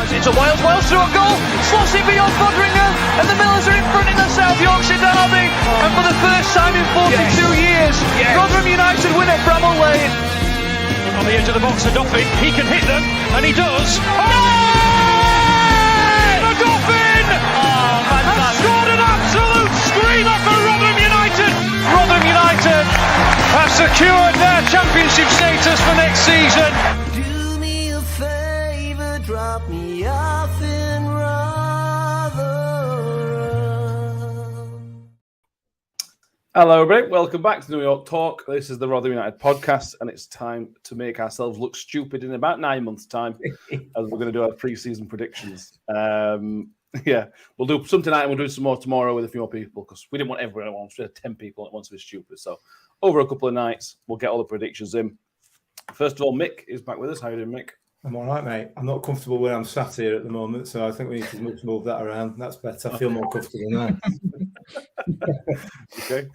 It's into Wales. Wales through a goal. Slots it beyond Foderingham. And the Millers are in front in the South Yorkshire derby. And for the first time in 42 years, Rotherham United win at Bramall Lane. On the edge of the box for Doffin. He can hit them. And he does. Doffin has scored an absolute screamer for Rotherham United. Rotherham United have secured their championship status for next season. Do me a favour, drop me off in Rotherham. Hello, everybody. Welcome back to New York Talk. This is the Rotherham United podcast, and it's time to make ourselves look stupid in about 9 months' time, as we're going to do our pre-season predictions. We'll do some tonight, and we'll do some more tomorrow with a few more people, because we didn't want everyone at once. We had 10 people that wanted to be stupid. So over a couple of nights, we'll get all the predictions in. First of all, Mick is back with us. How are you doing, Mick? I'm all right, mate. I'm not comfortable where I'm sat here at the moment, so I think we need to move that around. That's better. I feel more comfortable now. Okay.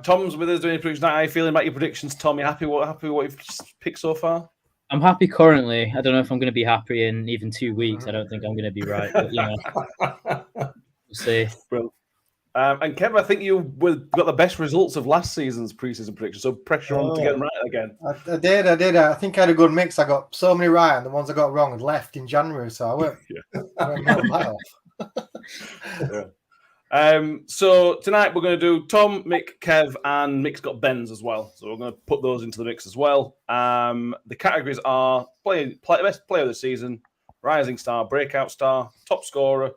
Tom's with us doing a prediction. How are you feeling about your predictions, Tom? You happy with what you've picked so far? I'm happy currently. I don't know if I'm going to be happy in even 2 weeks. I don't think I'm going to be right, but we'll see. Brilliant. And Kev, I think you got the best results of last season's pre-season prediction, so pressure on to get them right again. I did. I think I had a good mix. I got so many right, and the ones I got wrong had left in January, so I went that off. So tonight we're going to do Tom, Mick, Kev, and Mick's got Ben's as well. So we're going to put those into the mix as well. The categories are best player of the season, rising star, breakout star, top scorer,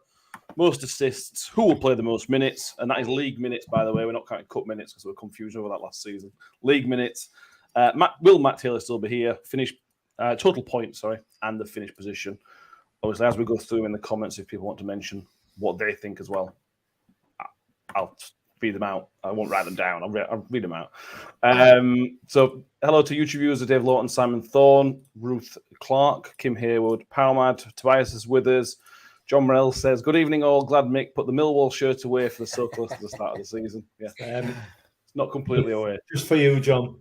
most assists, who will play the most minutes, and that is league minutes, by the way. We're not counting cup minutes because we were confused over that last season. League minutes. Will Matt Taylor still be here? Total points, and the finish position. Obviously, as we go through in the comments, if people want to mention what they think as well, I'll read them out. I won't write them down. I'll read them out. So, hello to YouTube viewers: Dave Lawton, Simon Thorne, Ruth Clark, Kim Haywood, Palmad, Tobias is with us. John Morell says, "Good evening, all. Glad Mick put the Millwall shirt away for the so close to the start of the season." Yeah, it's not completely away. Just for you, John.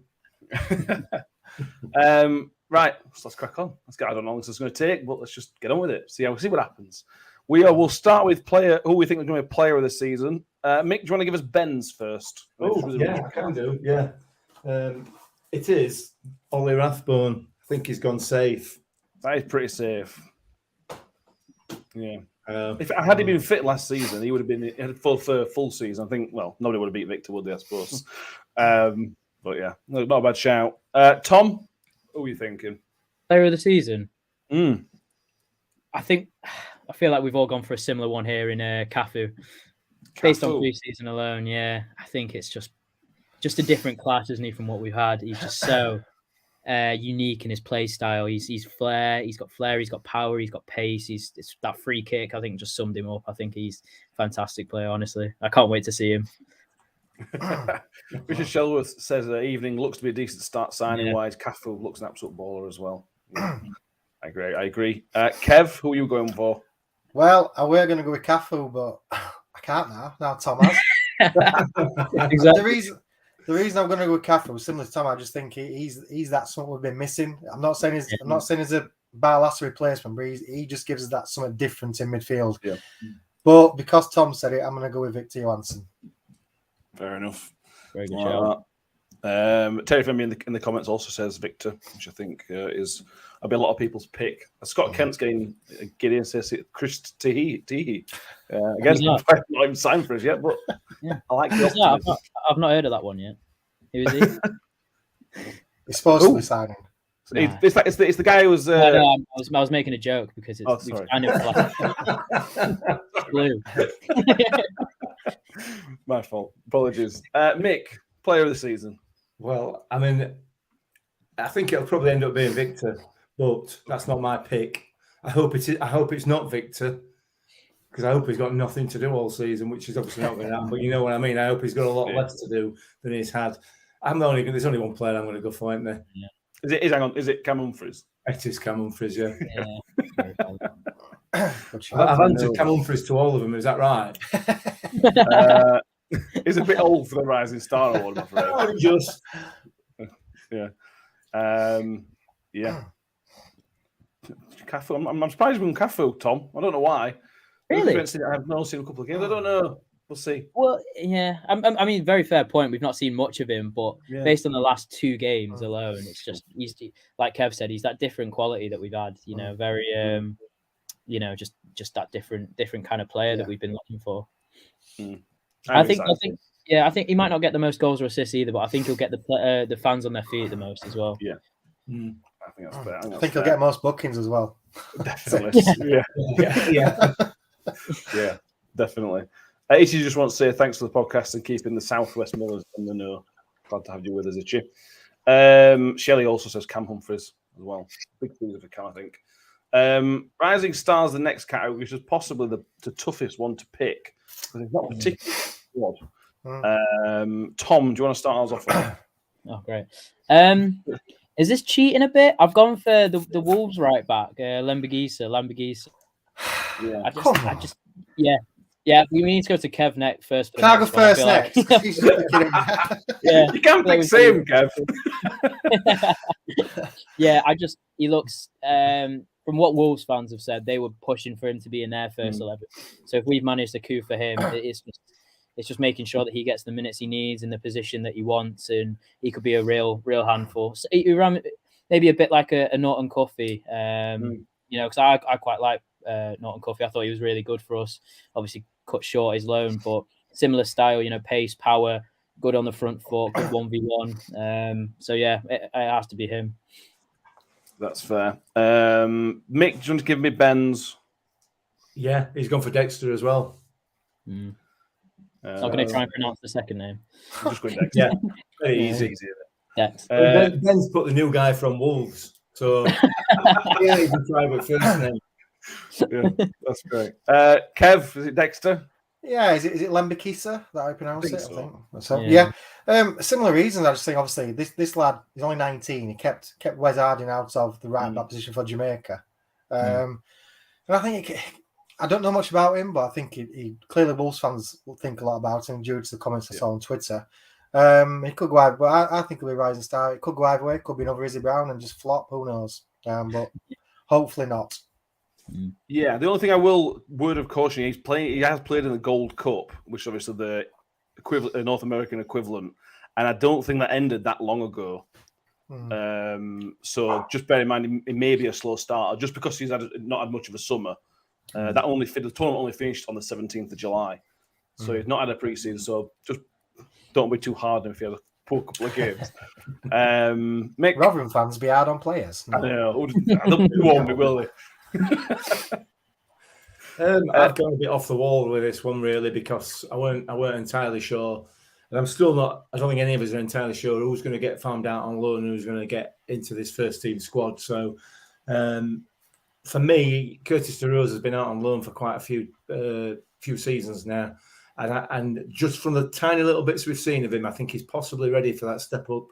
Right, so let's crack on. I don't know how long this is going to take, but let's just get on with it. See what happens. We'll start with player who we think is going to be player of the season. Mick, do you want to give us Ben's first? I can do. Yeah, it is Ollie Rathbone. I think he's gone safe. That is pretty safe. Yeah. If had he been fit last season, he would have been full for a full season. I think. Well, nobody would have beat Victor, would they? I suppose. But yeah, not a bad shout. Tom, who are you thinking? Player of the season. I feel like we've all gone for a similar one here in Cafu. Based on pre-season alone, yeah. I think it's just a different class, isn't he, from what we've had? He's just so unique in his play style. He's flair, he's got power, he's got pace. It's that free kick, I think, just summed him up. I think he's a fantastic player, honestly. I can't wait to see him. Richard Shelworth says evening looks to be a decent start signing-wise. Cafu looks an absolute baller as well. Yeah. I agree. Kev, who are you going for? Well, I were going to go with Cafu, but I can't now. Now Tom has. Exactly. The reason I'm going to go with Cafu, similar to Tom, I just think he's that something we've been missing. I'm not saying he's a Barlas replacement, but he just gives us that something different in midfield. Yeah. But because Tom said it, I'm going to go with Victor Johansson. Fair enough. Very good shout. Terry Femi in the comments also says Victor, which I think is a lot of people's pick. Scott Kent's getting giddy and says Chris Teehee. Again, not even signed for us yet, but yeah. I like the I've not heard of that one yet. Who is he? He's supposed to be signing. It's the guy who was. I was making a joke because it's kind of blue. My fault. Apologies. Mick, player of the season. Well, I mean, I think it'll probably end up being Victor, but that's not my pick. I hope it's not Victor, because I hope he's got nothing to do all season, which is obviously not going to happen. But you know what I mean. I hope he's got a lot less to do than he's had. There's only one player I'm going to go for, isn't there? Yeah. Is it Cam Humphreys? It is Cam Humphreys, yeah. I've answered Cam Humphreys to all of them. Is that right? He's a bit old for the Rising Star Award, I'm afraid. Just yeah. Cafu. I'm surprised with Cafu, Tom. I don't know why. Really? I've not seen a couple of games. I don't know. We'll see. Well, yeah. I mean, very fair point. We've not seen much of him, but based on the last 2 games alone, it's just he's like Kev said, he's that different quality that we've had. You know, very just that different kind of player that we've been looking for. I think he might not get the most goals or assists either, but I think he'll get the fans on their feet the most as well. Yeah. I think that's fair. I think he'll get most bookings as well. Definitely. Yeah, definitely. Itchy just wants to say thanks for the podcast and keeping the Southwest Millers in the know. Glad to have you with us, Itchy. Shelley also says Cam Humphreys as well. Big season for Cam, I think. Rising Stars, the next category, which is possibly the toughest one to pick because it's not particularly good. Tom, do you want to start us off? Oh, great. Is this cheating a bit? I've gone for the Wolves right back, Lambagisa. Yeah. We need to go to Kev next first. Can I go first next? Yeah, you can't pick same, Kev. Yeah, he looks. From what Wolves fans have said, they were pushing for him to be in their first 11. So if we've managed a coup for him, it's just making sure that he gets the minutes he needs in the position that he wants, and he could be a real handful. So he ran maybe a bit like a Norton Cuffy, because I quite like Norton Cuffy. I thought he was really good for us. Obviously cut short his loan, but similar style, pace, power, good on the front foot, good 1v1. So yeah, it has to be him. That's fair. Mick, do you want to give me Ben's? Yeah, he's gone for Dexter as well. I'm going to try and pronounce the second name. I'm just going Dexter. Yeah, very easy. Dex. Ben's put the new guy from Wolves, so yeah, you can try with first name. Yeah, that's great. Kev, is it Dexter? Yeah, is it Lambakisa that I pronounce it? So. I think so. Yeah. Similar reasons. I just think obviously this lad, he's only 19. He kept Wes Harding out of the right back position for Jamaica. And I think I don't know much about him, but I think he clearly Wolves fans will think a lot about him due to the comments I saw on Twitter. He could go either, but I think he'll be a rising star. It could go either way. It could be another Izzy Brown and just flop. Who knows? But hopefully not. Yeah, the only thing I will word of caution, he has played in the Gold Cup, which is obviously the equivalent, North American equivalent, and I don't think that ended that long ago. So just bear in mind, it may be a slow starter just because he's not had much of a summer. The tournament only finished on the 17th of July, so he's not had a preseason. So just don't be too hard on him if he has a poor couple of games. Mick, Rotherham fans be hard on players. I know. I don't won't be, will they? I've gone a bit off the wall with this one really because I weren't entirely sure, and I'm still not. I don't think any of us are entirely sure who's going to get farmed out on loan and who's going to get into this first team squad. So, for me, Curtis DeRose has been out on loan for quite a few seasons now, and just from the tiny little bits we've seen of him, I think he's possibly ready for that step up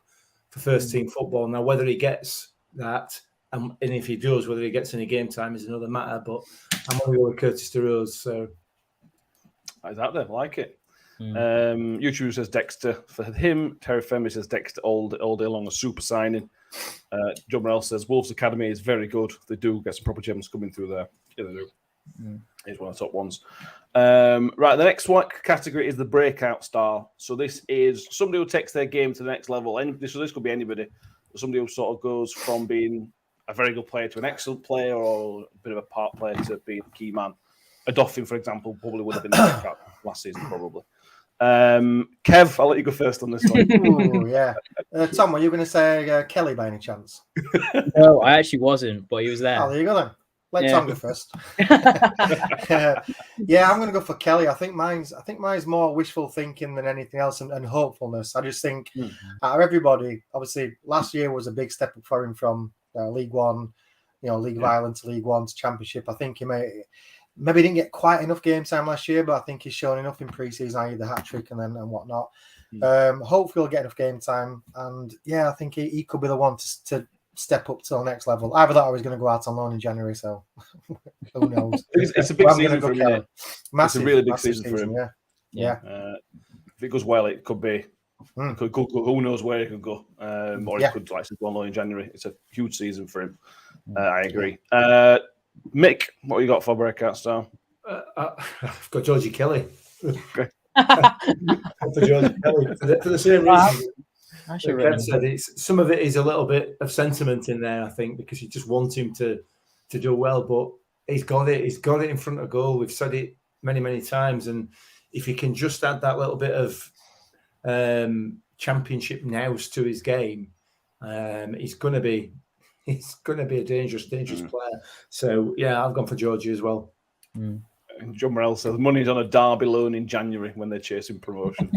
for first team football. Now, whether he gets that. And if he does, whether he gets any game time is another matter. But I'm going to go with Curtis DeRose. So is that there? I like it. YouTube says Dexter for him. Terry Femi says Dexter all day long, a super signing. John Morel says Wolves Academy is very good. They do get some proper gems coming through there. Yeah, they do. He's one of the top ones. Right, the next one category is the breakout star. So this is somebody who takes their game to the next level. So this could be anybody. Somebody who sort of goes from being a very good player to an excellent player, or a bit of a part player to be the key man. A Doffin, for example, probably would have been the last season, probably. Kev, I'll let you go first on this one. Ooh, yeah. Tom, were you going to say Kelly by any chance? No, I actually wasn't, but he was there. Oh, there you go then. Let Tom go first. Yeah, I'm going to go for Kelly. I think mine's more wishful thinking than anything else, and hopefulness. I just think out of everybody, obviously, last year was a big step up for him from League One, League of Ireland to League One to Championship. I think he maybe didn't get quite enough game time last year, but I think he's shown enough in pre-season, i.e. the hat-trick and whatnot. Hopefully he'll get enough game time, and yeah, I think he could be the one to step up to the next level. I thought I was going to go out on loan in January, so who knows? It's a big season for him. Massive, it's a really big season for him. Yeah. If it goes well, it could be. Could go, who knows where it could go, or it could go on loan in January. It's a huge season for him. I agree. Mick, what you got for breakout star? I've got Georgie Kelly. Okay. For Georgie Kelly for the same reason. I should Like run Ken said, some of it is a little bit of sentiment in there, I think, because you just want him to do well. But he's got it. He's got it in front of goal. We've said it many, many times. And if he can just add that little bit of championship nous to his game, he's going to be a dangerous player. So yeah, I've gone for Georgie as well. John Morell says money's on a Derby loan in January when they're chasing promotion.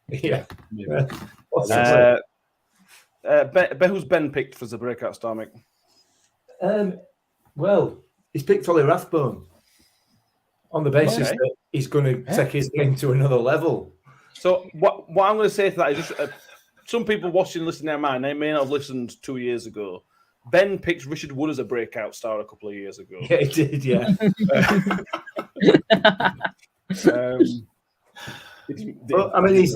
Yeah. Who's Ben picked for the breakout star, Mick? Well, he's picked Ollie Rathbone on the basis that he's going to take his game to another level. So what I'm going to say to that is just some people watching, listening to mine, they may not have listened 2 years ago. Ben picked Richard Wood as a breakout star a couple of years ago. Yeah, he did, yeah. I mean,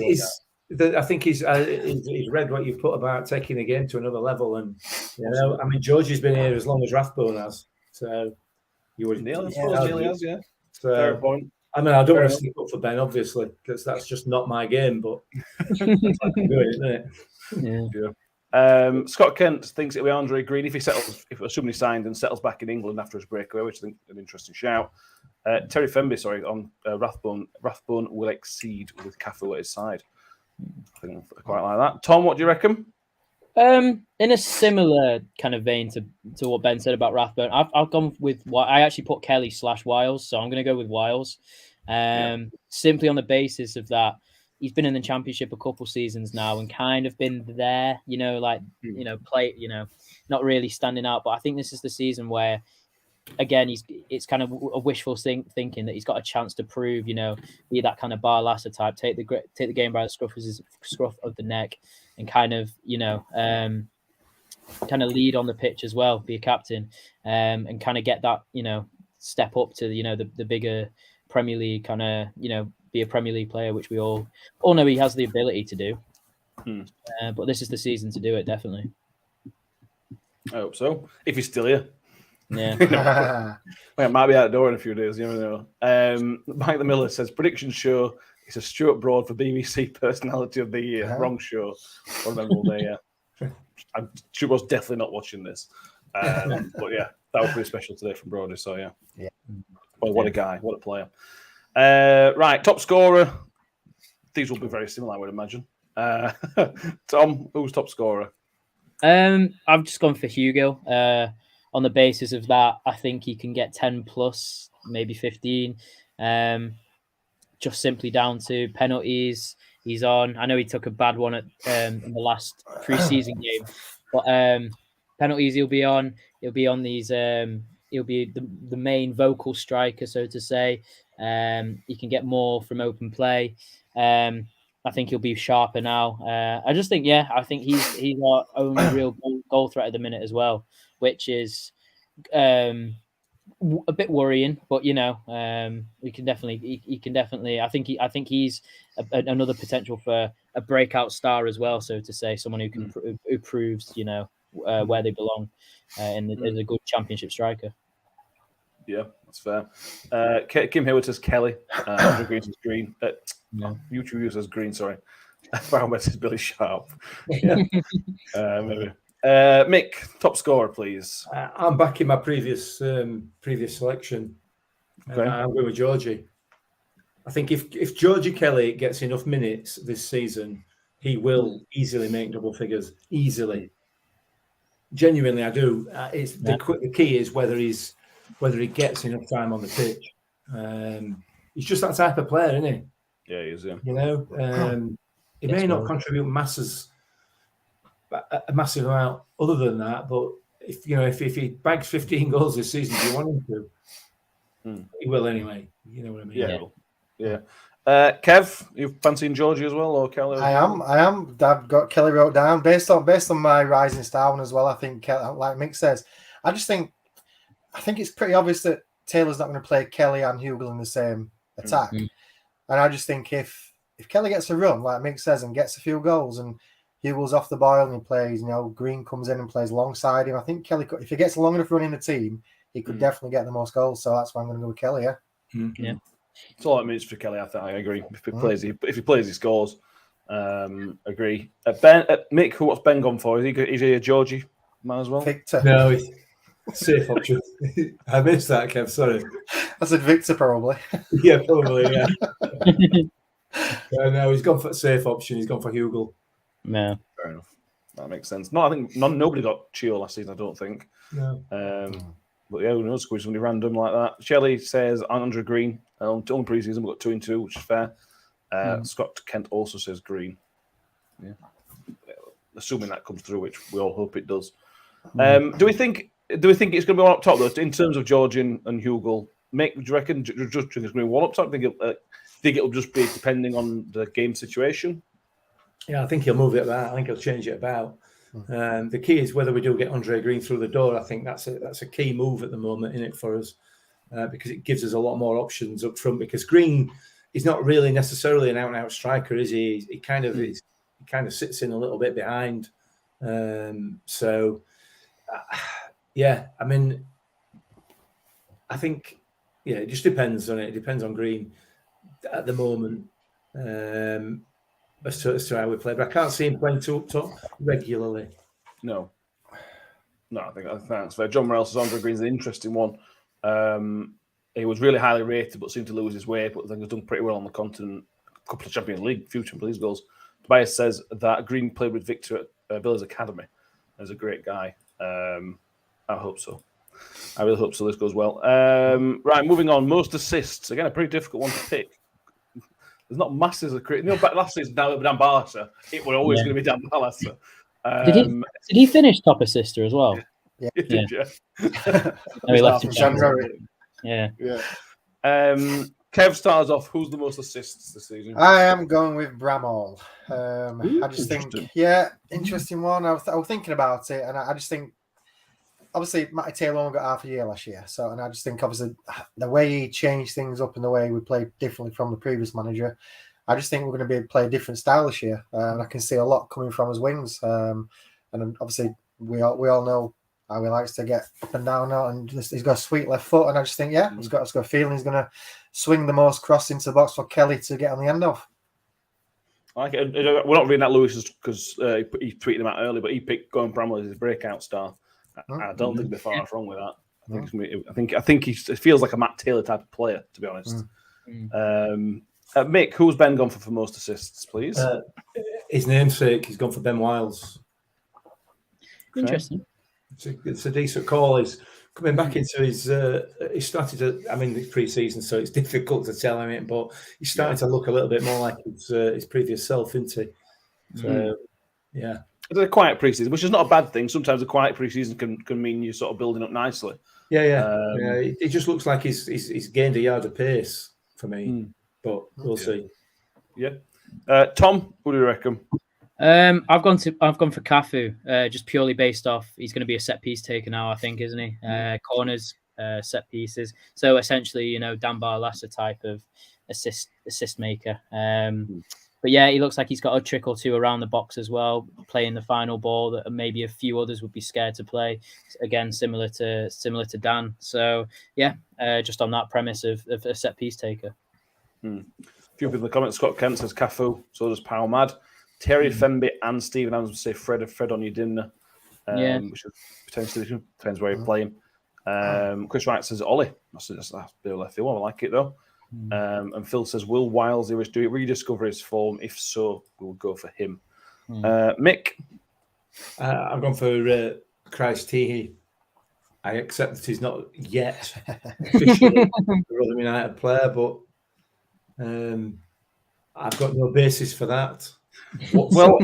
I think he's read what you've put about taking the game to another level, and I mean, Georgie's been here as long as Rathbone has, so you would nearly has, yeah. So, fair point. I mean, I don't want to stick up for Ben, obviously, because that's just not my game, but that's how I can do it, isn't it? Yeah. Scott Kent thinks it'll be Andre Green if assuming he signed and settles back in England after his breakaway, which I think is an interesting shout. Terry Fenby, on Rathbone will exceed with Cafu at his side. I think I quite like that. Tom, what do you reckon? In a similar kind of vein to what Ben said about Rathbone, I've gone with I actually put Kelly / Wiles, so I'm going to go with Wiles. Simply on the basis of that. He's been in the Championship a couple seasons now and kind of been there, not really standing out. But I think this is the season where, again, it's kind of a wishful thinking that he's got a chance to prove, be that kind of Barlaser type, take the game by the scruff of the neck, and kind of, kind of lead on the pitch as well, be a captain, and kind of get that, step up to the bigger Premier League kind of, be a Premier League player, which we all know he has the ability to do. But this is the season to do it, definitely. I hope so. If he's still here. Yeah. Well, it might be out the door in a few days, you never know. Mike the Miller says, prediction show, it's a Stuart Broad for BBC Personality of the Year. Wrong show. What a memorable day, yeah. Stuart Broad's definitely not watching this. But yeah, that was pretty special today from Brody, so yeah. Well, what a guy, what a player. Right, top scorer. These will be very similar, I would imagine. Tom, who's top scorer? I've just gone for Hugo. On the basis of that, I think he can get 10 plus, maybe 15. Just simply down to penalties. He's on. I know he took a bad one in the last pre-season game, but penalties he'll be on. He'll be on these. He'll be the main vocal striker, so to say. He can get more from open play. I think he'll be sharper now. I just think, I think he's our only real goal threat at the minute as well, which is a bit worrying. But he can definitely. I think he's another potential for a breakout star as well, so to say, someone who can who proves where they belong as a good Championship striker. Yeah, that's fair. Kim Hayward says Kelly. Green says Green. YouTube says Green, sorry. Brown says Billy Sharp. Maybe. Mick, top scorer, please. I'm back in my previous selection. Okay. I'm going with Georgie. I think if Georgie Kelly gets enough minutes this season, he will easily make double figures. Easily. Genuinely, I do. The key is whether he gets enough time on the pitch. He's just that type of player, isn't he? Yeah, he is. Yeah. He may not contribute a massive amount other than that, but if he bags 15 goals this season, do you want him to? He will anyway. You know what I mean? Yeah. Kev, you fancying Georgie as well, or Kelly? I am. I've got Kelly wrote down based on my rising star one as well. I think, like Mick says, I think it's pretty obvious that Taylor's not going to play Kelly and Hugo in the same attack. And I just think if Kelly gets a run, like Mick says, and gets a few goals, and Hugo's off the boil and he plays, Green comes in and plays alongside him, I think Kelly, if he gets a long enough run in the team, he could definitely get the most goals. So that's why I'm going to go with Kelly. Yeah. Yeah. It's all it means for Kelly. I think I agree. If he plays, he scores. Agree. Mick, what's Ben gone for? Is he a Georgie man as well? Victor. No, it's safe option. I missed that, Kev. Sorry. I said Victor probably. Yeah, probably. Yeah. No, he's gone for safe option. He's gone for Hugo. No. Fair enough. That makes sense. No, I think nobody got Chio last season. I don't think. No. But yeah, who knows? Squeeze somebody random like that. Shelley says Andrew Green. On pre-season, we've got 2 and 2, which is fair. Scott Kent also says Green. Yeah. Assuming that comes through, which we all hope it does. Do we think it's going to be one up top, though, in terms of Georgian and Hugo? Mick, do you reckon just it's going to be one up top? Think it'll just be depending on the game situation? Yeah, I think he'll move it about. I think he'll change it about. The key is whether we do get Andre Green through the door. I think that's a key move at the moment in it for us, because it gives us a lot more options up front. Because Green is not really necessarily an out-and-out striker, is he? He kind of sits in a little bit behind. Yeah, I mean, I think it just depends on it. It depends on Green at the moment. As to how we play, but I can't see him playing up top regularly. No, I think that's fair. John Morrell says Andre Green's an interesting one. He was really highly rated, but seemed to lose his way. But I think he's done pretty well on the continent. A couple of Champions League, few Champions League goals. Tobias says that Green played with Victor at Billy's Academy. He's a great guy. I hope so. I really hope so. This goes well. Right, moving on. Most assists. Again, a pretty difficult one to pick. There's not masses of credit. Back last season, Dan Barlaser, it was always going to be Dan Barlaser. Did he finish top assister as well? Yeah. No, he left in January. Yeah. Kev starts off. Who's the most assists this season? I am going with Bramall. I just think, interesting one. I was thinking about it, and I just think, obviously, Matty Taylor only got half a year last year. So, and I just think, obviously, the way he changed things up and the way we played differently from the previous manager, I just think we're going to play a different style this year. And I can see a lot coming from his wings. And obviously, we all know how he likes to get up and down now. And he's got a sweet left foot. And I just think, he's got a feeling he's going to swing the most cross into the box for Kelly to get on the end of. I like it. We're not reading that Lewis because he tweeted him out early, but he picked Gordon Bramall as his breakout star. I don't think they're far off wrong with that. I think he feels like a Matt Taylor type of player, to be honest. Mick, who's Ben gone for most assists, please? His namesake, he's gone for Ben Wiles. Interesting. It's a decent call. He's coming back into his. He started to. I mean, it's pre-season, so it's difficult to tell him it, but he's starting to look a little bit more like his previous self, isn't he? So, yeah. It's a quiet preseason, which is not a bad thing. Sometimes a quiet preseason can mean you're sort of building up nicely. Yeah. It just looks like he's gained a yard of pace for me, but we'll see. Yeah. Tom, who do you reckon? I've gone for Cafu, just purely based off he's going to be a set piece taker now, I think, isn't he? Corners, set pieces. So essentially, Dan Barlaser type of assist maker. But yeah, he looks like he's got a trick or two around the box as well, playing the final ball that maybe a few others would be scared to play. Again, similar to Dan. So yeah, just on that premise of a set piece taker. A few people in the comments. Scott Kent says Cafu, so does Power Mad. Terry Femby and Stephen Adams would say Fred on your dinner. Which is potentially depends where you play him. Chris Wright says Ollie. That's a bit of left field. I like it though. And Phil says, will Wiles rediscover his form? If so, we'll go for him. Mick? I've gone for Christ Teehee. I accept that he's not yet officially a Rotherham United player, but I've got no basis for that. Well,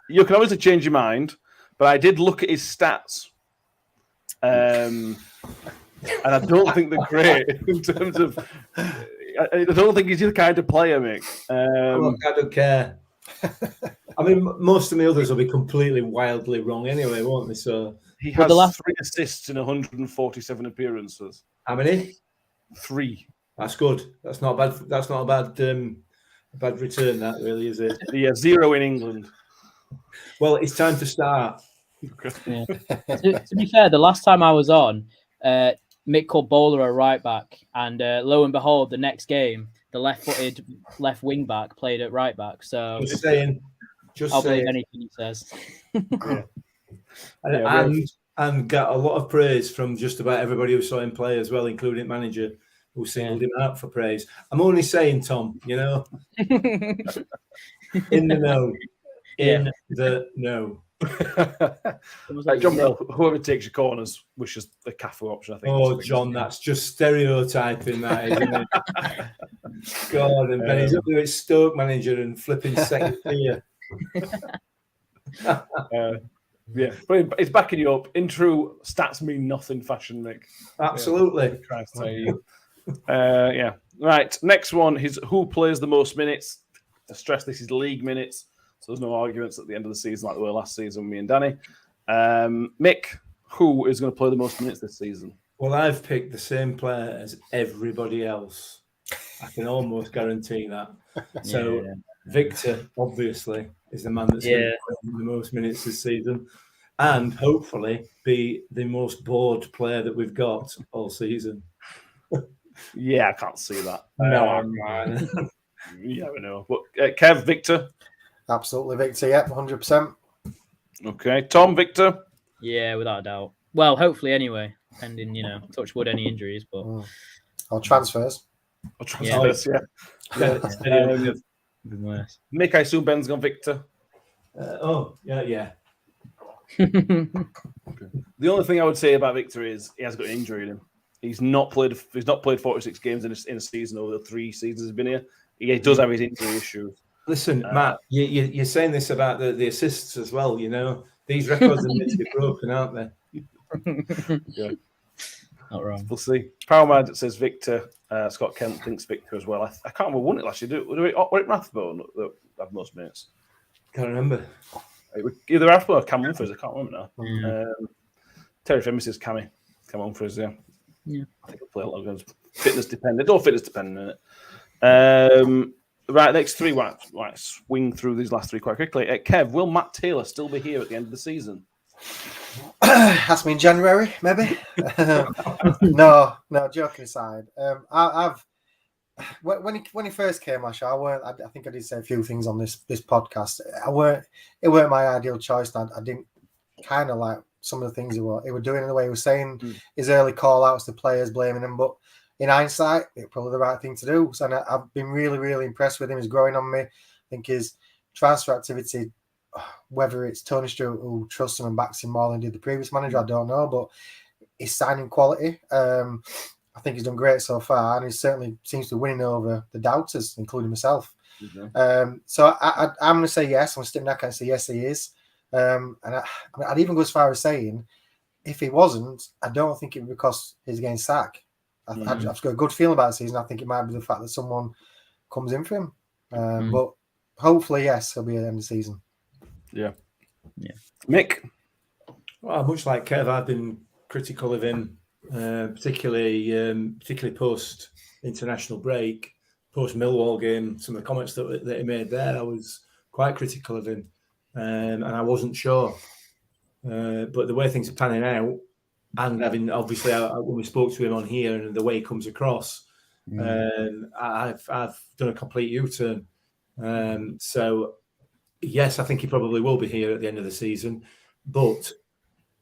you can obviously change your mind, but I did look at his stats. And I don't think they're great in terms of. I don't think he's the kind of player, Mick. I don't care. I mean, most of the others will be completely wildly wrong anyway, won't they? So he has 3 assists in 147 appearances. How many? 3. That's good. That's not bad. That's not a bad return. That really is it. Yeah, 0 in England. Well, it's time to start. Yeah. To be fair, the last time I was on, Mick called Bowler a right back, and lo and behold, the next game, the left-footed left wing back played at right back. So Just saying. I'll believe anything he says. And got a lot of praise from just about everybody who saw him play as well, including manager, who singled him out for praise. I'm only saying, Tom, in the know. In the know. John Bell, whoever takes your corners wishes the Cafu option, I think. Oh, John, that's just stereotyping, that, isn't it? God, and Benny's up there at Stoke manager and flipping second tier. Yeah, but it's backing you up in true stats mean nothing fashion, Mick. Absolutely. Yeah. Right. Next one is who plays the most minutes. I stress this is league minutes, so there's no arguments at the end of the season like there were last season with me and Danny. Mick, who is going to play the most minutes this season? Well, I've picked the same player as everybody else. I can almost guarantee that. So Victor, obviously, is the man that's going to play the most minutes this season, and hopefully be the most bored player that we've got all season. Yeah, I can't see that. No, you never know. But Kev, Victor? Absolutely, Victor. Yeah, 100%. Okay. Tom, Victor? Yeah, without a doubt. Well, hopefully anyway, pending, touch wood, any injuries. But Or transfers. Yeah. Mick, I assume Ben's gone Victor. Yeah. The only thing I would say about Victor is he has got an injury in him. He's not played 46 games in a season over the 3 seasons he's been here. He does have his injury issues. Listen, Matt, you're saying this about the assists as well. These records are meant to be broken, aren't they? Yeah. Not wrong. We'll see. Powermad says Victor. Scott Kent thinks Victor as well. I can't remember. Won it last year? Were it Rathbone that had most minutes? Can't remember. It was either Rathbone or Cam Humphries. I can't remember now. Terry Femme says Cam Humphries. Yeah. I think he'll play a lot of games. Fitness dependent. All fitness dependent. Right, next 3. Right, swing through these last 3 quite quickly. Kev, will Matt Taylor still be here at the end of the season? Ask me in January, maybe. No, joking aside. When he first came last year, I think I did say a few things on this podcast. It weren't my ideal choice. I didn't kind of like some of the things he was doing in the way he was saying his early call outs to players, blaming him. But in hindsight, it's probably the right thing to do. So I've been really, really impressed with him. He's growing on me. I think his transfer activity, whether it's Tony Stewart who trusts him and backs him more than did the previous manager, I don't know. But his signing quality, I think he's done great so far, and he certainly seems to be winning over the doubters, including myself. Mm-hmm. So I'm going to say yes. I'm sticking that and say yes, he is. And I'd even go as far as saying, if he wasn't, I don't think it would because he's getting sacked. I've got a good feeling about the season. I think it might be the fact that someone comes in for him. But hopefully, yes, he'll be at the end of the season. Yeah. Mick? Well, much like Kev, I've been critical of him, particularly post international break, post Millwall game. Some of the comments that he made there, I was quite critical of him, and I wasn't sure. But the way things are panning out, and having obviously when we spoke to him on here and the way he comes across, I've done a complete U-turn. So yes, I think he probably will be here at the end of the season, but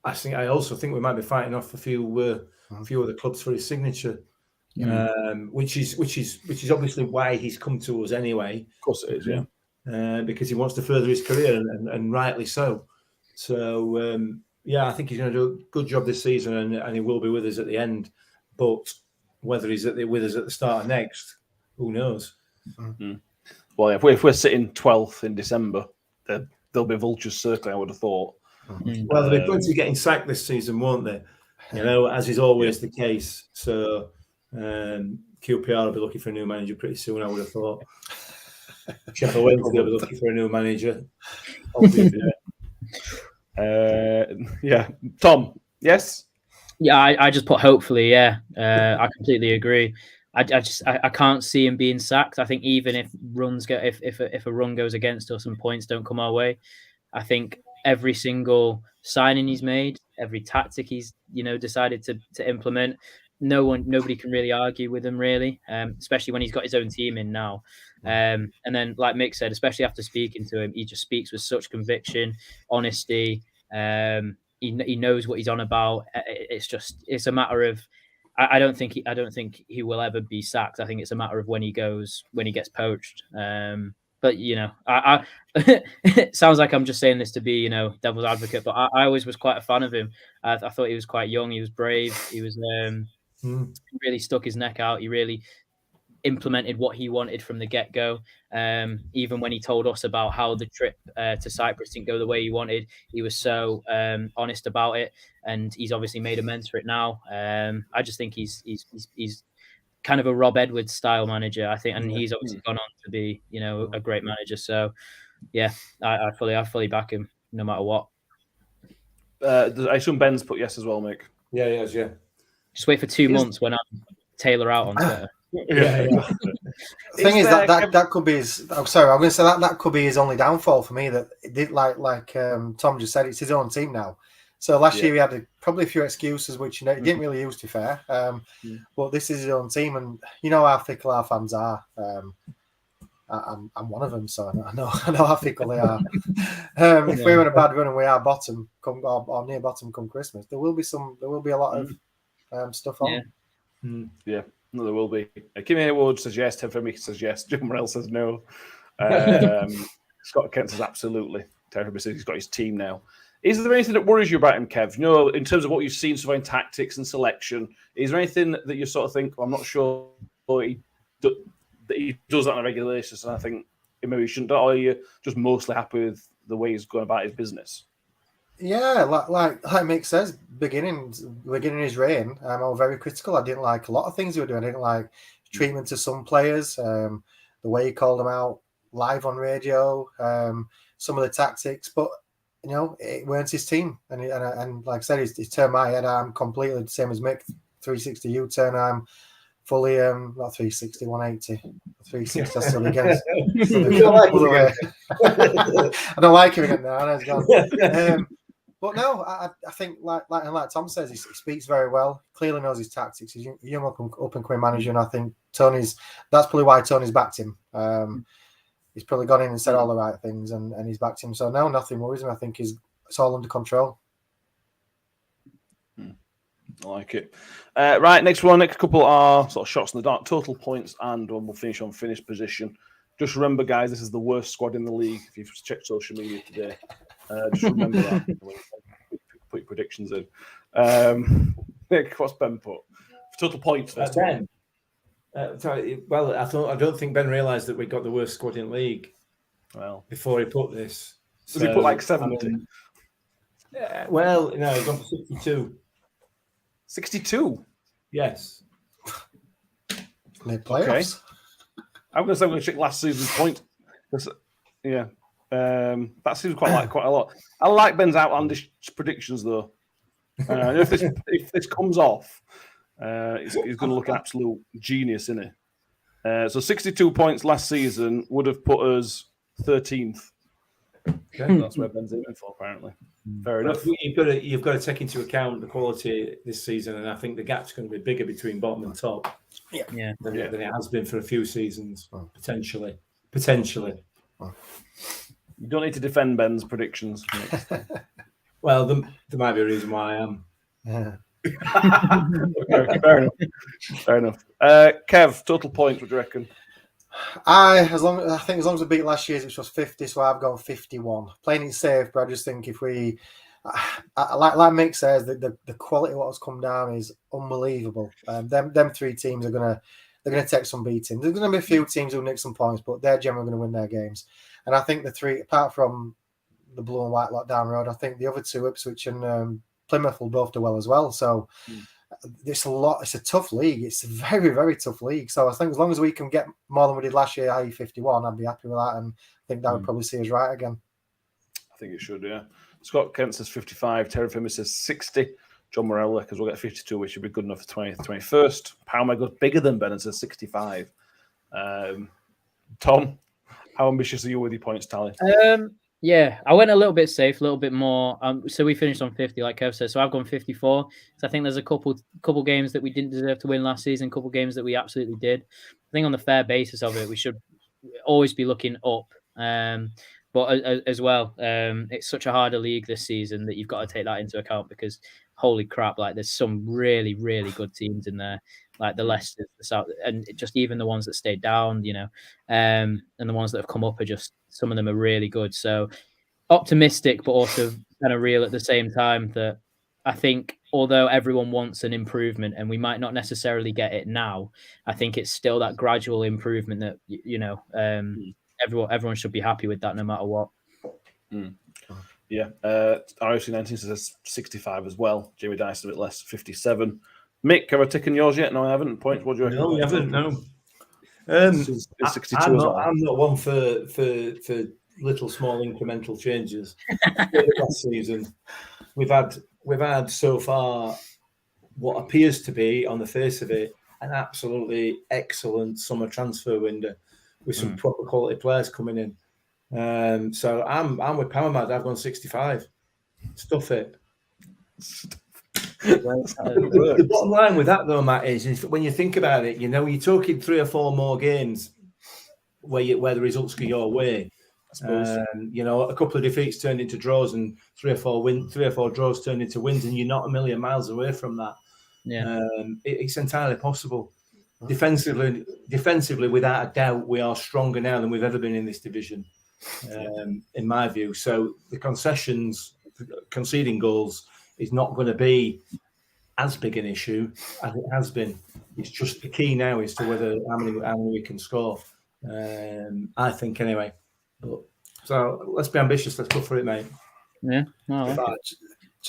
I also think we might be fighting off a few other clubs for his signature, which is obviously why he's come to us anyway. Of course it is, yeah. Because he wants to further his career, and rightly so. So I think he's going to do a good job this season, and he will be with us at the end. But whether he's with us at the start of next, who knows? Mm-hmm. Well, if we're sitting 12th in December, there'll be vultures circling, I would have thought. Well, there'll be plenty getting sacked this season, won't there? As is always the case. So QPR will be looking for a new manager pretty soon, I would have thought. Sheffield Wednesday will be looking for a new manager. Tom, yes? Yeah, I just put hopefully, I completely agree. I can't see him being sacked. I think even if runs if a run goes against us and points don't come our way, I think every single signing he's made, every tactic he's decided to implement. Nobody can really argue with him, really, especially when he's got his own team in now. And then, like Mick said, especially after speaking to him, he just speaks with such conviction, honesty. He knows what he's on about. It's a matter of. I don't think he will ever be sacked. I think it's a matter of when he gets poached. But I it sounds like I'm just saying this to be devil's advocate. But I always was quite a fan of him. I thought he was quite young. He was brave. He was really stuck his neck out. He really implemented what he wanted from the get-go. Even when he told us about how the trip to Cyprus didn't go the way he wanted, he was so honest about it, and he's obviously made amends for it now. I just think he's kind of a Rob Edwards style manager, I think, and he's obviously gone on to be a great manager. So yeah, I fully back him no matter what. I assume Ben's put yes as well, Mick. Yeah, yes, yeah. Just wait for 2 months when I'm Taylor out on Twitter. Yeah. The thing is that could be his. I'm sorry, I'm going to say that could be his only downfall for me. That it did like Tom just said, it's his own team now. So last year he had probably a few excuses, which he didn't really use, to be fair. But this is his own team, and you know how fickle our fans are. I'm one of them, so I know how fickle they are. If we're in a bad run and we are bottom, or near bottom come Christmas, there will be a lot of stuff on. Yeah. No, there will be. Kim Hayward says yes. Ted Femi says yes. Jim Morrell says no. Scott Kent says absolutely. Ted Femi says he's got his team now. Is there anything that worries you about him, Kev? In terms of what you've seen so far in tactics and selection, is there anything that you sort of think, I'm not sure that he does that on a regular basis, and I think maybe he shouldn't do it, or are you just mostly happy with the way he's going about his business? Yeah, like Mick says, beginning his reign, I was very critical. I didn't like a lot of things he was doing. I didn't like treatment to some players, the way he called them out live on radio, some of the tactics. But it weren't his team, and like I said, he's turned my head. I'm completely the same as Mick. 360 U-turn. I'm fully not 360, 180. 360. Still against. I don't like him again now. I know he's gone. But no, I think like Tom says, he speaks very well. Clearly knows his tactics. He's a young up and coming manager, and I think that's probably why Tony's backed him. He's probably gone in and said all the right things, and he's backed him. So no, nothing worries me. I think it's all under control. I like it. Right, next couple are sort of shots in the dark, total points, and we'll finish on finished position. Just remember, guys, this is the worst squad in the league. If you've checked social media today. Just remember that when you put your predictions in. Nick, what's Ben put? Total points. Ben. Well, I don't think Ben realised that we got the worst squad in the league. Well, before he put this, does he put like 70? Well, no, he got 62. 62. Yes. Made playoffs. Okay. I'm going to check last season's point. Yeah. That seems quite a lot. I like Ben's outlandish predictions, though. If this comes off, he's going to look an absolute genius, isn't he? So 62 points last season would have put us 13th. Okay, that's where Ben's aiming for, apparently. Fair enough. You've got to take into account the quality this season, and I think the gap's going to be bigger between bottom and top. Yeah. Than it has been for a few seasons, potentially. You don't need to defend Ben's predictions. Well, there might be a reason why I am. Okay, fair enough. Kev, total points, what do you reckon? I think as long as we beat last year's, which was 50, so I've gone 51. Playing it safe, but I just think if we, like Mick says, the quality of what's come down is unbelievable. Them three teams they're gonna take some beating. There's gonna be a few teams who nick some points, but they're generally gonna win their games. And I think the three, apart from the blue and white lot down the road, I think the other two, Ipswich and Plymouth, will both do well as well. So it's a tough league. It's a very, very tough league. So I think as long as we can get more than we did last year, i.e. 51, I'd be happy with that. And I think that would probably see us right again. I think it should, yeah. Scott Kent says 55. Terry Fimmer says 60. John Morella, because we'll get 52, which should be good enough for 20th, 21st. Palmer goes bigger than Ben and says 65. Tom, how ambitious are you with your points tally? Yeah, I went a little bit safe, a little bit more. So we finished on 50, like Kev said. So I've gone 54. So I think there's a couple games that we didn't deserve to win last season, couple games that we absolutely did. I think on the fair basis of it, we should always be looking up. But as well, it's such a harder league this season that you've got to take that into account because holy crap, like there's some really, really good teams in there, like the Leicester, the South, and just even the ones that stayed down, and the ones that have come up are just, some of them are really good. So optimistic, but also kind of real at the same time that I think although everyone wants an improvement and we might not necessarily get it now, I think it's still that gradual improvement that, everyone should be happy with that no matter what. Yeah. RFC 19 says 65 as well. Jamie Dice a bit less, 57. Mick, have I taken yours yet? No, I haven't. Points, what do you reckon? No, we haven't, no. It's 62 I'm as well. not one for little small incremental changes. Last season, we've had so far what appears to be, on the face of it, an absolutely excellent summer transfer window with some proper quality players coming in. So I'm with Power Mad. I've gone 65. Stuff it. The bottom line with that, though, Matt, is when you think about it, you're talking 3 or 4 more games where the results go your way. I suppose. A couple of defeats turned into draws, and 3 or 4 draws turned into wins, and you're not a million miles away from that. Yeah, it's entirely possible. Defensively, without a doubt, we are stronger now than we've ever been in this division, in my view. So the conceding goals is not going to be as big an issue as it has been. It's just the key now as to how many we can score. I think anyway. But, so let's be ambitious. Let's go for it, mate. Yeah. Oh,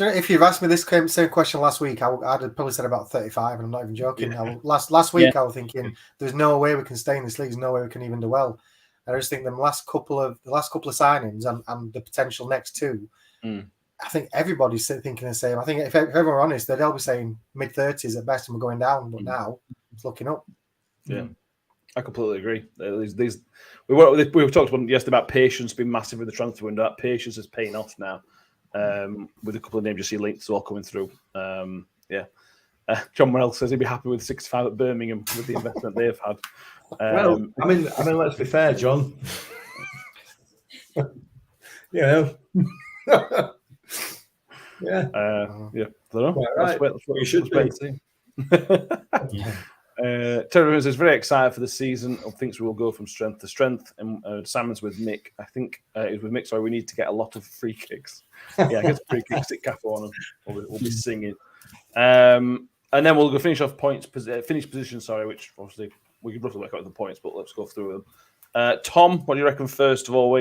if you've asked me this same question last week, I'd have probably said about 35, and I'm not even joking. Last week, I was thinking there's no way we can stay in this league. There's no way we can even do well. I just think the last couple of signings and the potential next 2. I think everybody's thinking the same. I think if everyone were honest, they'll be saying mid-30s at best, and we're going down. But now it's looking up. Yeah, I completely agree. We talked yesterday about patience being massive with the transfer window. That patience is paying off now. With a couple of names you see linked all coming through. John Morell says he'd be happy with 65 at Birmingham with the investment they've had. Well, I mean, let's be fair, John. Yeah. I don't know. Right. That's what you should be. Terry says very excited for the season. Thinks we will go from strength to strength. And Simon's with Mick. I think it's with Mick. Sorry, we need to get a lot of free kicks. Yeah, get free kicks. Stick Capo on them. We'll be singing. And then we'll go finish off finish position. Sorry, which obviously we could roughly work out the points, but let's go through them. Tom, what do you reckon? First of all,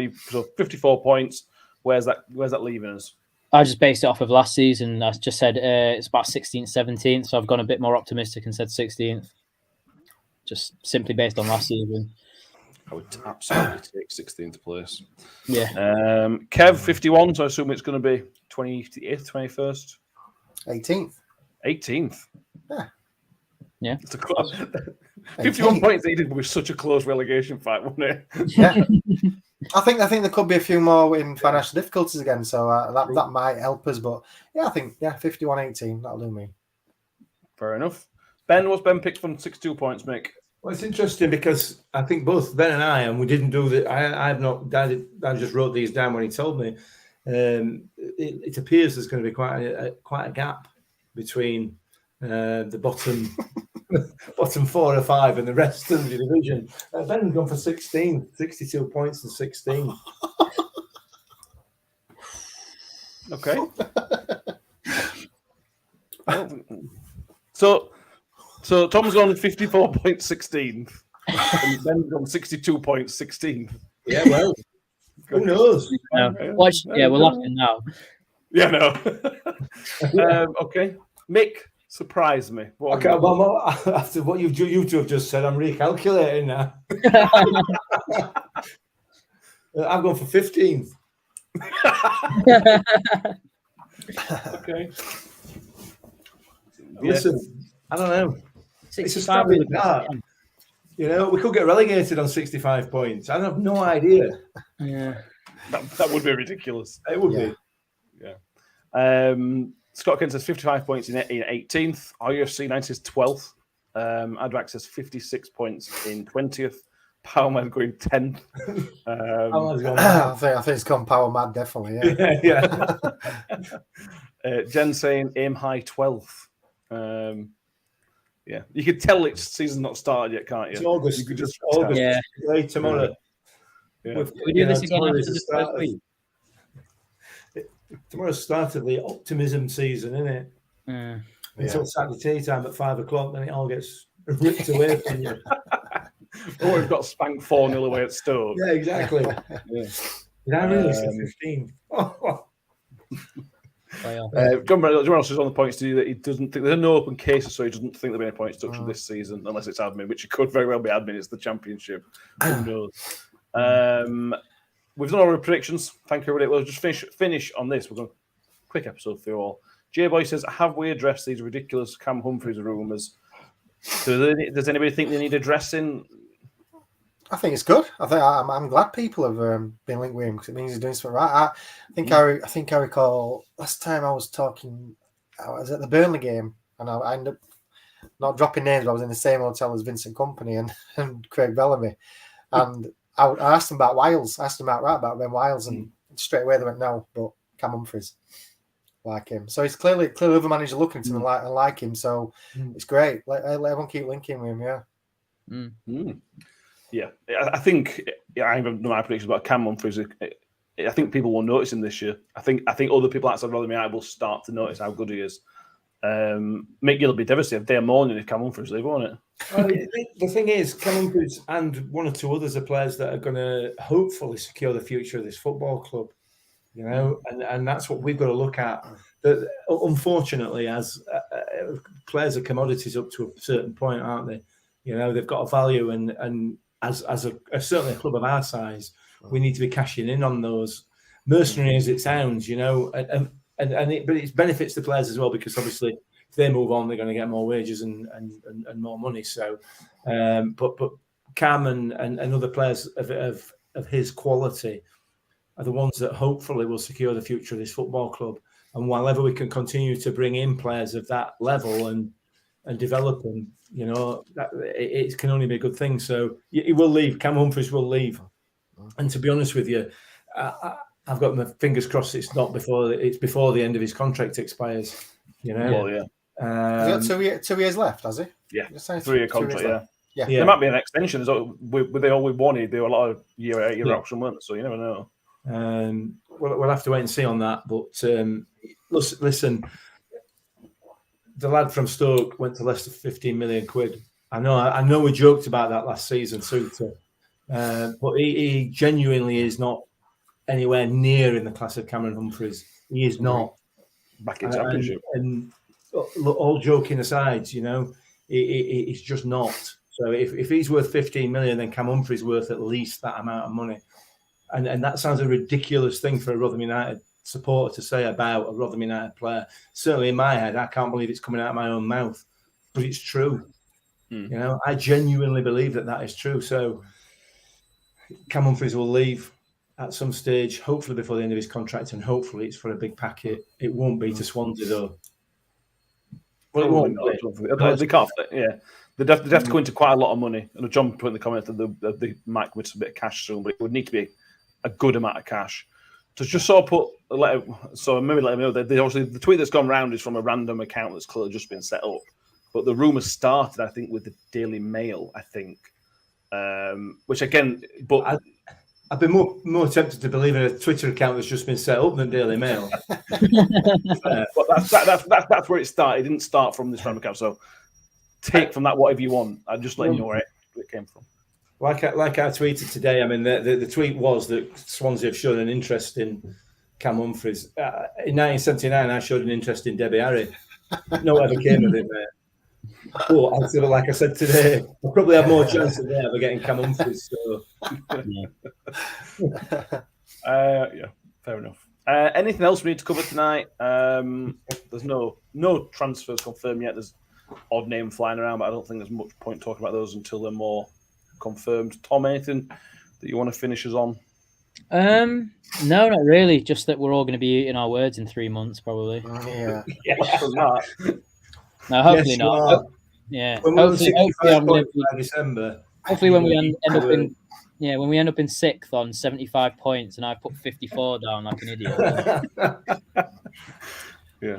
54 points. Where's that leaving us? I just based it off of last season. I just said it's about 16th, 17th. So I've gone a bit more optimistic and said 16th. Just simply based on last season. I would absolutely take 16th place. Yeah. Kev, 51. So I assume it's going to be 28th, 21st? 18th. 18th. Yeah. It's a close. 51 points needed with such a close relegation fight, wasn't it? Yeah. I think there could be a few more in financial difficulties again, so that might help us. But I think 51-18, that'll do me. Fair enough. Ben, what's Ben picked from 62 points, Mick? Well, it's interesting because I think both Ben and I, and we didn't do that. I just wrote these down when he told me. It appears there's going to be quite a gap between the bottom 4 or 5 and the rest of the division. Ben's gone for 16, 62 points and 16. Okay. So Tom's gone 54.16 and Ben's gone 62.16. Yeah, well, who knows? We're laughing now. Yeah, no. Okay. Mick, surprise me. After what you two have just said, I'm recalculating now. I've gone for 15th. Okay. Listen, I don't know. It's a 65 stab in the dark. We could get relegated on 65 points. I have no idea. Yeah. That would be ridiculous. It would Yeah. be. Scott Kent says 55 points in 18th. RUFC 90 is 12th. Adrax says 56 points in 20th. Power Man going 10th. I think it's gone power mad, definitely. Yeah. Jen saying aim high 12th. Yeah, you could tell it's season's not started yet, can't you? It's August. You could just It's August. Yeah. Late tomorrow. Yeah. We do this again after the first week. Tomorrow's the start of the optimism season, isn't it? Until Saturday tea time at 5 o'clock, then it all gets ripped away from you. Oh, we've got spanked 4-0 away at Stoke. Yeah, exactly. Yeah. Did I really say 15? John Reynolds is on the points to you that he doesn't think there's no open cases, so he doesn't think there'll be any points deduction this season unless it's admin, which it could very well be admin. It's the championship. Who knows? We've done all our predictions. Thank you, everybody. We'll just finish on this. We're going quick episode for you all. J-Boy says, have we addressed these ridiculous Cam Humphreys rumours? Does anybody think they need addressing? I think it's good. I'm glad people have been linked with him because it means he's doing something right. I think I recall last time I was talking. I was at the Burnley game, and I ended up not dropping names. But I was in the same hotel as Vincent Kompany and Craig Bellamy, and I asked them about Wiles. I asked them about Ben Wiles, and straight away they went no. But Cam Humphreys like him, so he's clearly other managers looking to him and like him. So it's great. Let everyone keep linking with him. Yeah. Yeah, I think I haven't done my predictions about Cam Humphreys. I think people will notice him this year. I think other people outside Rotherham United will start to notice how good he is. Mick Gill will be devastated day morning if Cam Humphreys leave, won't it? The thing is, Cam Humphreys and one or two others are players that are going to hopefully secure the future of this football club. You know, and that's what we've got to look at. That unfortunately, as players are commodities up to a certain point, aren't they? You know, they've got a value, and as certainly a club of our size, we need to be cashing in on those. Mercenary as it sounds, you know, but it benefits the players as well because obviously if they move on, they're going to get more wages and more money. So, but Cam and other players of his quality are the ones that hopefully will secure the future of this football club. And while ever we can continue to bring in players of that level and develop them, you know, it can only be a good thing. So he will leave. Cam Humphreys will leave. And to be honest with you, I've got my fingers crossed it's before the end of his contract expires. You know, Well, yeah. He's got 2 years left, has he? Yeah, Just saying 3-year contract. Yeah. Yeah. There might be an extension. With all we wanted, there were a lot of year option, weren't there? So you never know. We'll have to wait and see on that. But listen, the lad from Stoke went to Leicester for 15 million quid. I know we joked about that last season, Suter, but he genuinely is not anywhere near in the class of Cameron Humphreys. He is not. Back in Championship. And all joking aside, you know, he's just not. So if he's worth 15 million, then Cam Humphreys worth at least that amount of money. And that sounds a ridiculous thing for a Rotherham United supporter to say about a Rotherham United player. Certainly in my head, I can't believe it's coming out of my own mouth, but it's true. You know, I genuinely believe that is true. So Cam Humphreys will leave at some stage, hopefully before the end of his contract, and hopefully it's for a big packet. It won't be to Swansea though. Well, it won't. They can't. Yeah, they'd have to go into quite a lot of money. And John put in the comment that they might commit a bit of cash soon, but it would need to be a good amount of cash. To just sort of let him know that obviously the tweet that's gone round is from a random account that's clearly just been set up. But the rumours started, I think, with the Daily Mail, I think. Which again, but I've been more tempted to believe in a Twitter account that's just been set up than Daily Mail. But that's where it started. It didn't start from this random account. So take from that whatever you want. I'm just letting you know where it came from. Like I tweeted today, I mean, the tweet was that Swansea have shown an interest in Cam Humphreys. In 1979, I showed an interest in Debbie Harry. No one ever came of it, mate. But like I said today, I probably have more chance of ever getting Cam Humphreys. So. Yeah, fair enough. Anything else we need to cover tonight? There's no transfers confirmed yet. There's odd name flying around, but I don't think there's much point talking about those until they're more confirmed. Tom, anything that you want to finish us on? No, not really. Just that we're all going to be eating our words in 3 months, probably. Yeah. From that. No, hopefully Yes, you not. are. Yeah. When we're on Hopefully, 65 I'm going points to by December. hopefully when we end up in when we end up in 6th on 75 points and I put 54 down like an idiot. Yeah.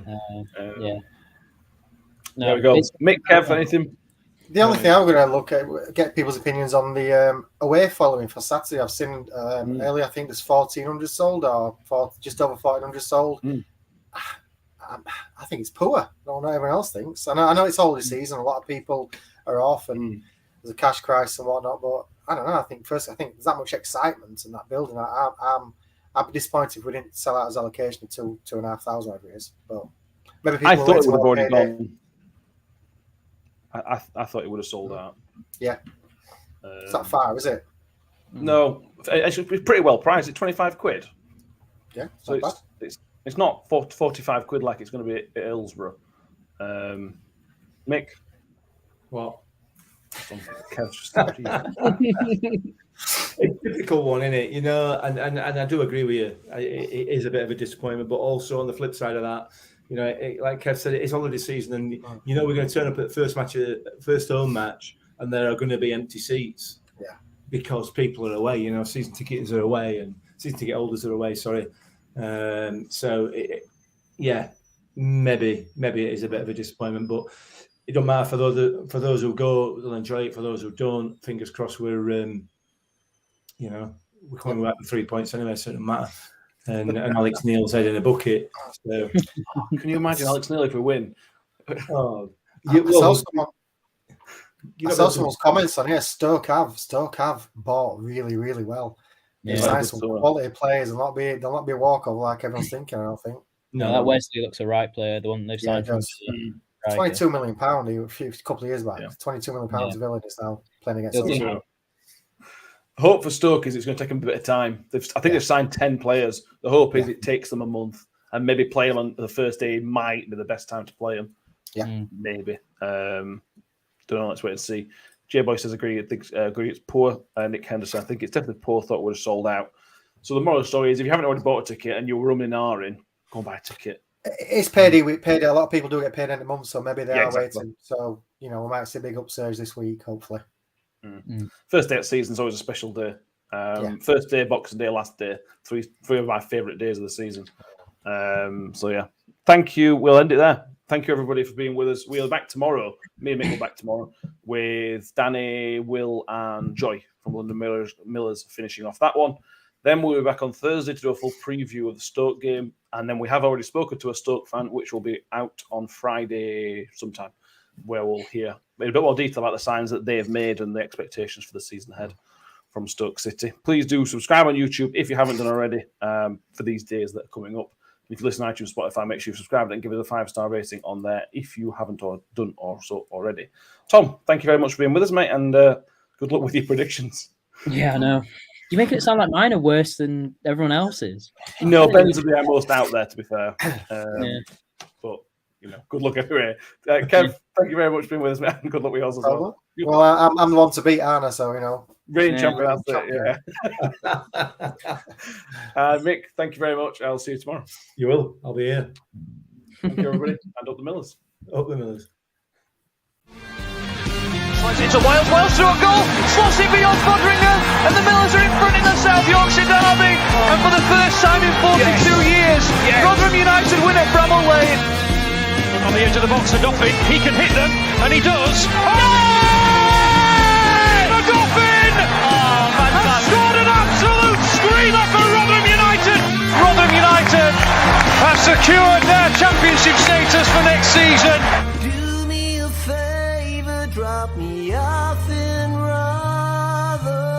Yeah. There we go. Mick, Kev, anything? The only thing I'm going to look at, get people's opinions on the away following for Saturday. I've seen earlier, I think there's 1,400 sold or just over 1,400 sold. I think it's poor. I don't know what everyone else thinks. I know it's holiday season. A lot of people are off and there's a cash crisis and whatnot. But I don't know. I think there's that much excitement in that building. I'd be disappointed if we didn't sell out as allocation of 2,500, whatever it is. But maybe people I thought it would have already payday. gone. I thought it would have sold out. Yeah. It's not far, is it? No, it's pretty well priced. It's 25 quid. Yeah. So it's not 45 quid like it's going to be at Hillsborough. Mick? What? Kev's just started. It's a difficult one, isn't it? You know, and I do agree with you. It is a bit of a disappointment, but also on the flip side of that, you know, like Kev said, it's holiday season, and you know we're going to turn up at the first home match, and there are going to be empty seats. Yeah. Because people are away. You know, season tickets are away, and season ticket holders are away. Sorry. So maybe it is a bit of a disappointment, but it don't matter for those who go, they'll enjoy it. For those who don't, fingers crossed, we're coming back with 3 points anyway, so it doesn't matter. And Alex Neil's head in a bucket. So. Can you imagine Alex Neil if we win? Oh, I saw someone's comments on here. Stoke have bought really, really well. Yeah, They've signed some quality players. They'll not be a walkover like everyone's thinking. I don't think. No, that Wesley looks a right player. The one they've signed from. £22 million a couple of years back. £22 million of Villa is now playing against us. Hope for Stoke is it's going to take them a bit of time. I think they've signed 10 players. The hope is it takes them a month, and maybe play them on the first day might be the best time to play them. Yeah, maybe. Don't know. Let's wait and see. J Boy says agree. Agree. It's poor. Nick Henderson. I think it's definitely poor. Thought would have sold out. So the moral of the story is, if you haven't already bought a ticket and you're rumming in, go and buy a ticket. It's payday week. Payday. A lot of people do get paid in the month, so maybe they are exactly. waiting. So we might see a big upsurge this week, hopefully. First day of the season is always a special day. First day, Boxing Day, last day. Three of my favourite days of the season. Thank you. We'll end it there. Thank you, everybody, for being with us. We'll be back tomorrow. Me and Mick will be back tomorrow with Danny, Will, and Joy from London Millers finishing off that one. Then we'll be back on Thursday to do a full preview of the Stoke game. And then we have already spoken to a Stoke fan, which will be out on Friday sometime, where we'll hear a bit more detail about the signs that they have made and the expectations for the season ahead from Stoke City. Please do subscribe on YouTube if you haven't done already for these days that are coming up. If you listen to iTunes, Spotify, make sure you subscribe and give us a 5-star rating on there if you haven't done so already. Tom, thank you very much for being with us, mate, and good luck with your predictions. Yeah, I know. You're making it sound like mine are worse than everyone else's. No, Ben's the most out there, to be fair. But, good luck anyway. Kev, thank you very much for being with us, mate, and good luck with yours as well. Well, I'm the one to beat Anna, so, Reign champion, that's it, Mick, thank you very much. I'll see you tomorrow. You will. I'll be here. Thank you, everybody. And up the Millers. Up the Millers. It's a Wales through a goal, slots it beyond Fodringer, and the Millers are in front in the South Yorkshire derby. And for the first time in 42 years, Rotherham United win at Bramall Lane. On the edge of the box for Doffin, he can hit them, and he does. The Dolphin has scored an absolute screamer for Rotherham United. Rotherham United have secured their championship status for next season. Do me a favor, drop me off in Rotherham.